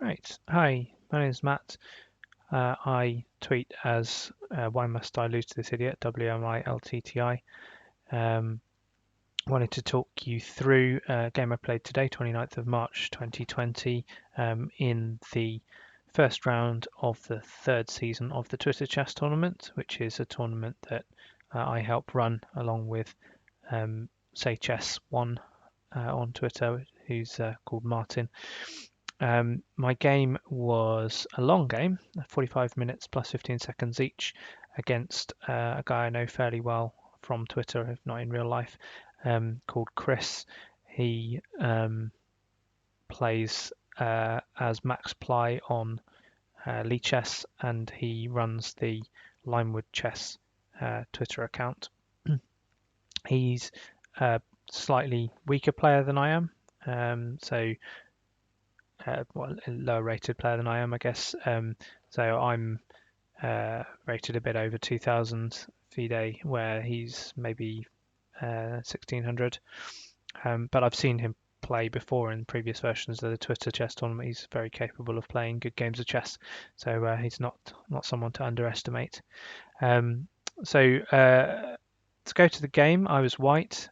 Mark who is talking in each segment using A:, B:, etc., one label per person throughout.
A: Right. Hi, my name is Matt. I tweet as Why Must I Lose to This Idiot? WMILTTI. Wanted to talk you through a game I played today, 29th of March 2020, in the first round of the third season of the Twitter Chess Tournament, which is a tournament that I help run along with Say Chess One on Twitter, who's called Martin. My game was a long game, 45 minutes plus 15 seconds each, against a guy I know fairly well from Twitter, if not in real life, called Chris. He plays as Max Ply on Lichess, and he runs the Limewood Chess Twitter account. He's a slightly weaker player than I am, so well, a lower rated player than I am, I guess. So I'm rated a bit over 2000 FIDE, where he's maybe 1600. But I've seen him play before in previous versions of the Twitter chess tournament. He's very capable of playing good games of chess, so he's not someone to underestimate. So to go to the game, I was white.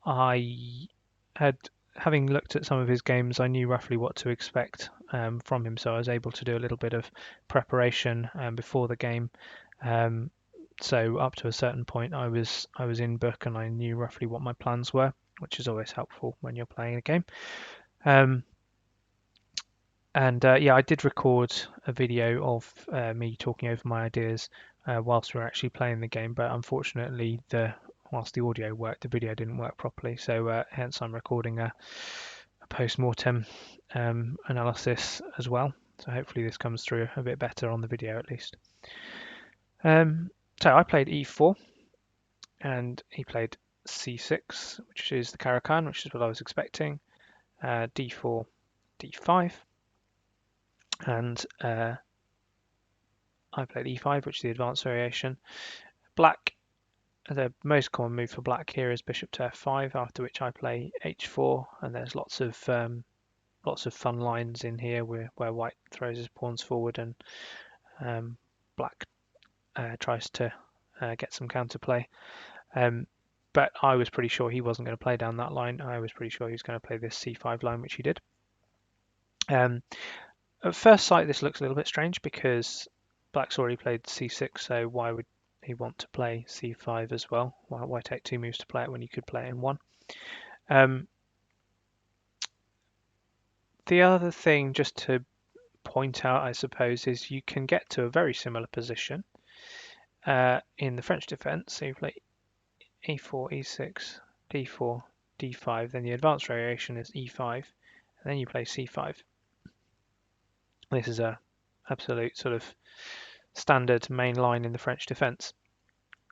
A: I had, having looked at some of his games, I knew roughly what to expect from him, so I was able to do a little bit of preparation before the game. So up to a certain point, I was in book and I knew roughly what my plans were, which is always helpful when you're playing a game. Yeah, I did record a video of me talking over my ideas whilst we were actually playing the game, but unfortunately, whilst the audio worked, the video didn't work properly. So hence I'm recording a post-mortem analysis as well. So hopefully this comes through a bit better on the video at least. So I played e4 and he played c6, which is the Caro-Kann, which is what I was expecting. D4, d5, and I played e5, which is the advanced variation. Black, the most common move for black here is bishop to f5, after which I play h4, and there's lots of fun lines in here where white throws his pawns forward and black tries to get some counterplay. But I was pretty sure he wasn't going to play down that line. I was pretty sure he was going to play this c5 line, which he did. At first sight, this looks a little bit strange because black's already played c6, so why would he want to play c5 as well? Why take two moves to play it when you could play it in one? The other thing just to point out, I suppose, is you can get to a very similar position in the French defense. So you play e4, e6, d4, d5, then the advanced variation is e5, and then you play c5. This is a absolute sort of standard main line in the French defense.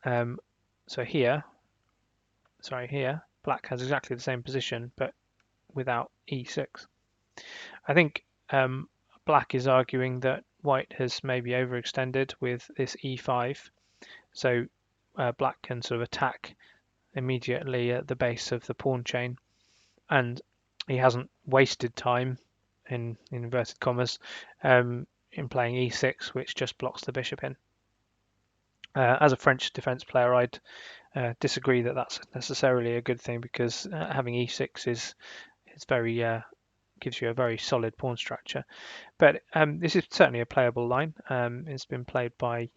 A: So here, black has exactly the same position, but without e6. I think black is arguing that white has maybe overextended with this e5, so black can sort of attack immediately at the base of the pawn chain, and he hasn't wasted time, in inverted commas, in playing e6, which just blocks the bishop in. As a French defense player, I'd disagree that that's necessarily a good thing, because having e6 is very gives you a very solid pawn structure. But this is certainly a playable line. It's been played by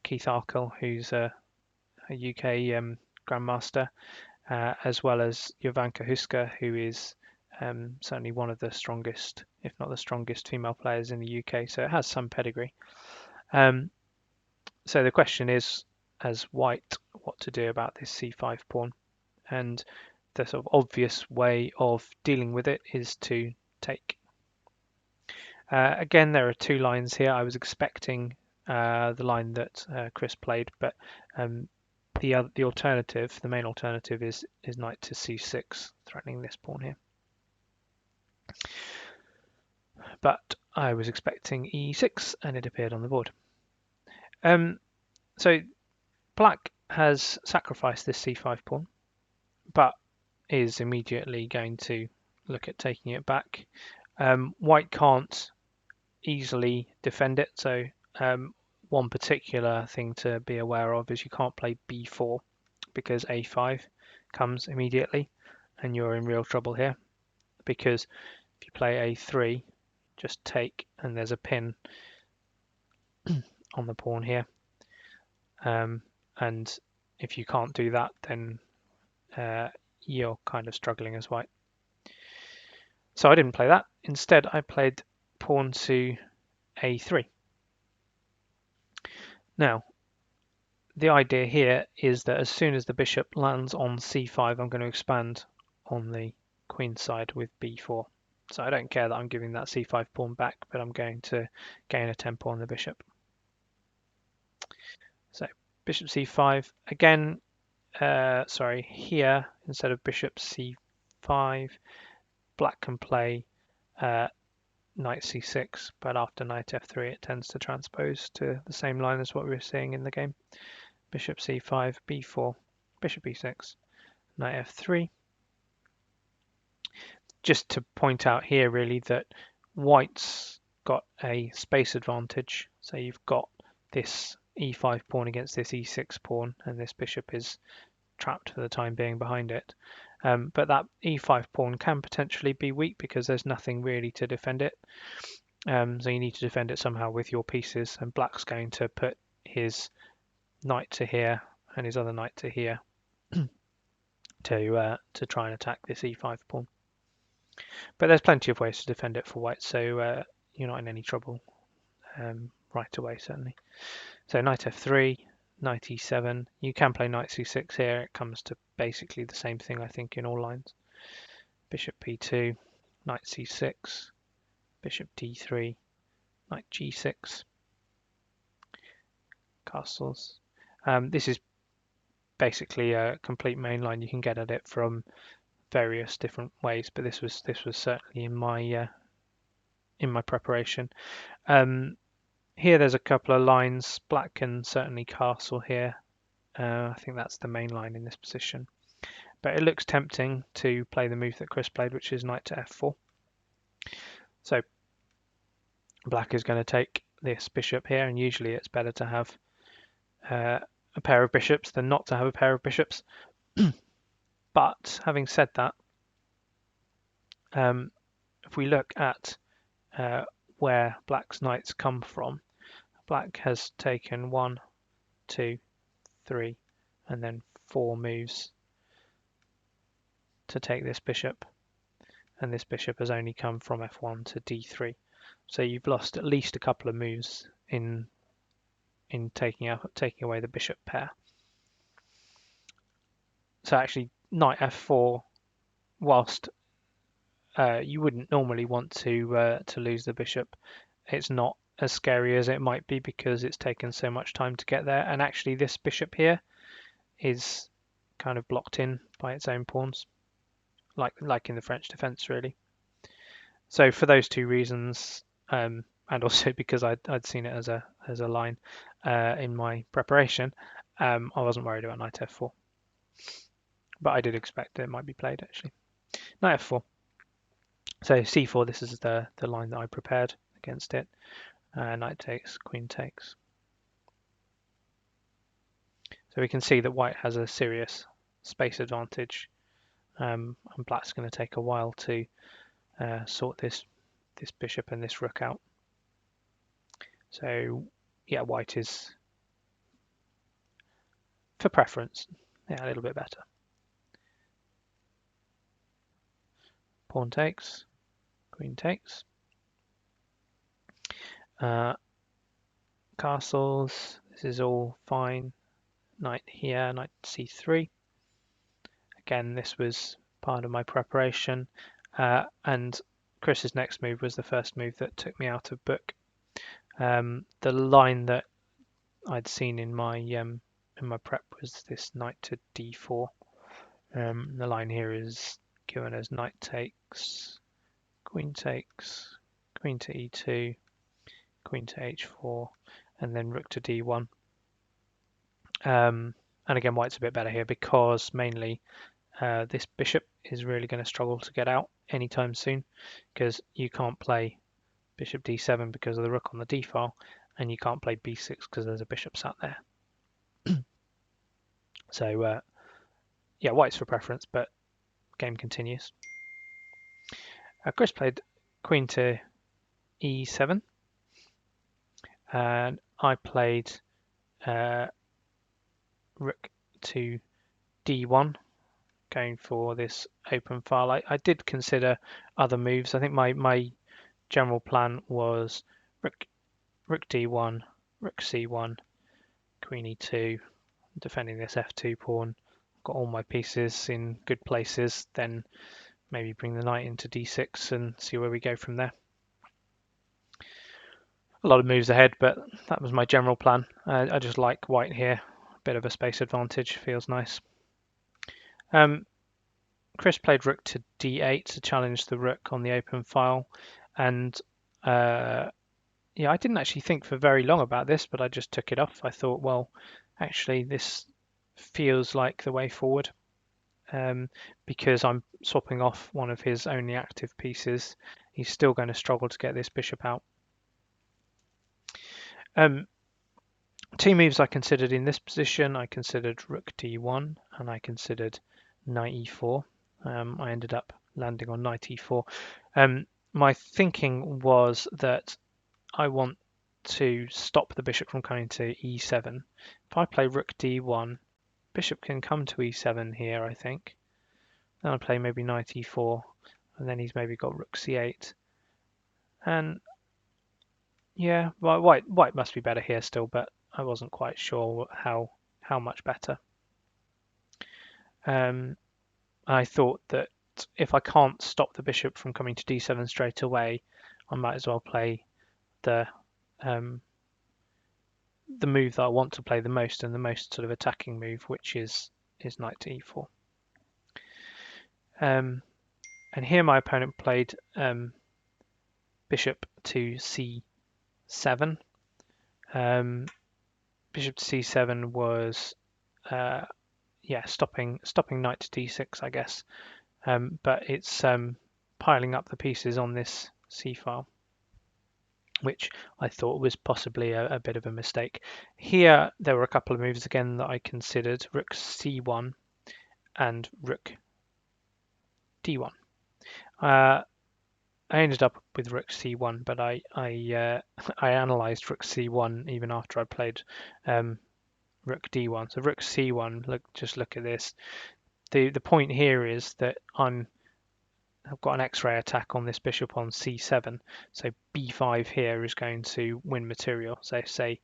A: Keith Arkell, who's a UK grandmaster, as well as Jovanka Huska, who is certainly one of the strongest, if not the strongest, female players in the UK. So it has some pedigree. So the question is, as white, what to do about this c5 pawn, and the sort of obvious way of dealing with it is to take. Again, there are two lines here. I was expecting the line that Chris played, but the alternative, the main alternative, is knight to c6, threatening this pawn here. But I was expecting e6, and it appeared on the board. So black has sacrificed this c5 pawn, but is immediately going to look at taking it back. White can't easily defend it, so one particular thing to be aware of is you can't play b4 because a5 comes immediately, and you're in real trouble here, because if you play a3, just take, and there's a pin on the pawn here, and if you can't do that, then you're kind of struggling as white. So I didn't play that. Instead, I played pawn to a3. Now, the idea here is that as soon as the bishop lands on c5, I'm going to expand on the queen side with b4. So I don't care that I'm giving that c5 pawn back, but I'm going to gain a tempo on the bishop. So bishop c5 again. Here instead of bishop c5, black can play knight c6, but after knight f3 it tends to transpose to the same line as what we were seeing in the game. Bishop c5, b4, bishop e6, knight f3. Just to point out here really that white's got a space advantage, so you've got this e5 pawn against this e6 pawn, and this bishop is trapped for the time being behind it. But that e5 pawn can potentially be weak because there's nothing really to defend it. So you need to defend it somehow with your pieces, and black's going to put his knight to here and his other knight to here to try and attack this e5 pawn. But there's plenty of ways to defend it for white, so you're not in any trouble right away, certainly. So knight f3, knight e7. You can play knight c6 here. It comes to basically the same thing, I think, in all lines. Bishop p2, knight c6, bishop d3, knight g6, castles. This is basically a complete main line. You can get at it from various different ways, but this was certainly in my preparation. Here there's a couple of lines. Black can certainly castle here. I think that's the main line in this position. But it looks tempting to play the move that Chris played, which is knight to f4. So black is going to take this bishop here, and usually it's better to have a pair of bishops than not to have a pair of bishops. But having said that, if we look at where black's knights come from, black has taken 1, 2, 3, and then 4 moves to take this bishop, and this bishop has only come from f1 to d3. So you've lost at least a couple of moves in taking away the bishop pair. So actually, knight f4, whilst you wouldn't normally want to lose the bishop, it's not as scary as it might be because it's taken so much time to get there. And actually, this bishop here is kind of blocked in by its own pawns, like in the French defense, really. So for those two reasons, and also because I'd seen it as a line in my preparation, I wasn't worried about knight f4. But I did expect it might be played, actually. Knight f4. So c4, this is the line that I prepared against it. Knight takes, queen takes. So we can see that white has a serious space advantage, and black's going to take a while to sort this bishop and this rook out. So yeah, white is, for preference, yeah, a little bit better. Pawn takes, queen takes. Castles, this is all fine. Knight here, knight c3. Again, this was part of my preparation, and Chris's next move was the first move that took me out of book. The line that I'd seen in my prep was this knight to d4. The line here is given as knight takes, queen to e2, queen to h4, and then rook to d1. And again, white's a bit better here because mainly this bishop is really going to struggle to get out anytime soon, because you can't play bishop d7 because of the rook on the d file, and you can't play b6 because there's a bishop sat there. So yeah, white's for preference, but game continues. Chris played queen to e7, and I played rook to d1, going for this open file. I did consider other moves. I think my general plan was rook d1, rook c1, queen e2, defending this f2 pawn. Got all my pieces in good places, then maybe bring the knight into d6 and see where we go from there. A lot of moves ahead, but that was my general plan. I just like white here. A bit of a space advantage, feels nice. Chris played rook to d8 to challenge the rook on the open file, and yeah, I didn't actually think for very long about this, but I just took it off. I thought, well, actually this feels like the way forward, because I'm swapping off one of his only active pieces. He's still going to struggle to get this bishop out. Two moves I considered in this position. I considered rook d1 and I considered knight e4. I ended up landing on knight e4. My thinking was that I want to stop the bishop from coming to e7. If I play rook d1, bishop can come to e7 here, I think. Then I play maybe knight e4, and then he's maybe got rook c8. And yeah, white must be better here still, but I wasn't quite sure how much better. I thought that if I can't stop the bishop from coming to d7 straight away, I might as well play the move that I want to play the most, and the most sort of attacking move, which is knight to e4. And here my opponent played bishop to c7. Bishop to c7 was yeah, stopping knight to d6, I guess. But it's piling up the pieces on this c file, which I thought was possibly a bit of a mistake. Here there were a couple of moves again that I considered: rook c1 and rook d1. I ended up with rook c1, but I analysed rook c1 even after I played rook d1. So rook c1, just look at this. The point here is that I've got an X-ray attack on this bishop on c7, so b5 here is going to win material. So say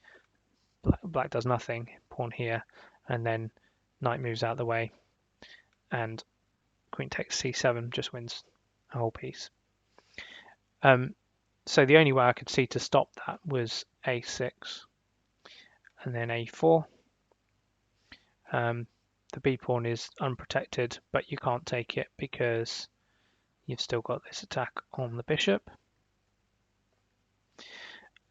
A: black does nothing, pawn here, and then knight moves out of the way, and queen takes c7 just wins a whole piece. So the only way I could see to stop that was a6 and then a4. The b pawn is unprotected, but you can't take it because you've still got this attack on the bishop.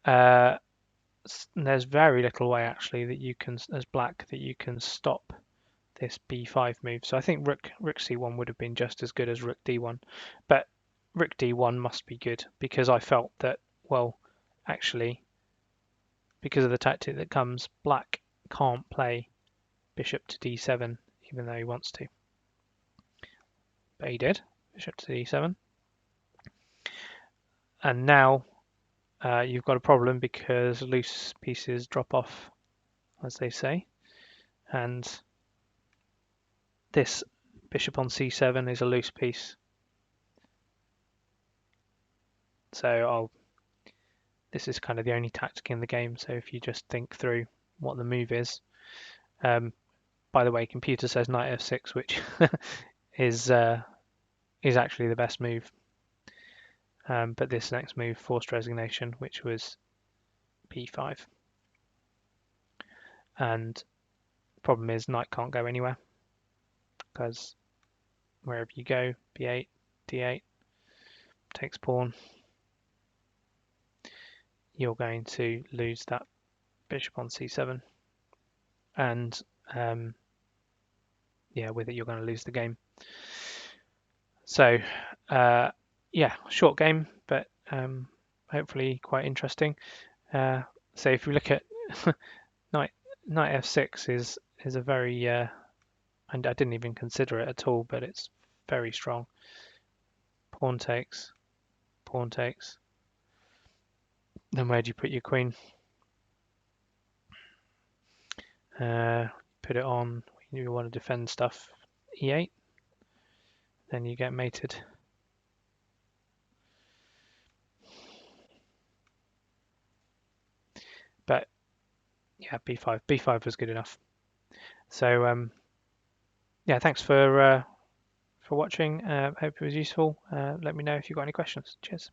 A: There's very little way actually that you can, as black, that you can stop this b5 move. So I think rook c1 would have been just as good as rook d1, but rook d1 must be good, because I felt that, well, actually, because of the tactic that comes, black can't play bishop to d7 even though he wants to. But he did, bishop to d7. And now you've got a problem because loose pieces drop off, as they say. And this bishop on c7 is a loose piece. So this is kind of the only tactic in the game. So if you just think through what the move is. By the way, computer says knight f6, which is actually the best move. But this next move, forced resignation, which was p5. And the problem is knight can't go anywhere, because wherever you go, b8, d8, takes pawn, you're going to lose that bishop on c7. And yeah, with it you're going to lose the game. So yeah, short game, but hopefully quite interesting. So if you look at knight f6 is a very and I didn't even consider it at all, but it's very strong. Pawn takes, pawn takes. Then where do you put your queen? Put it on. You want to defend stuff. E8. Then you get mated. But yeah, b5. b5 was good enough. So yeah, thanks for watching. Hope it was useful. Let me know if you've got any questions. Cheers.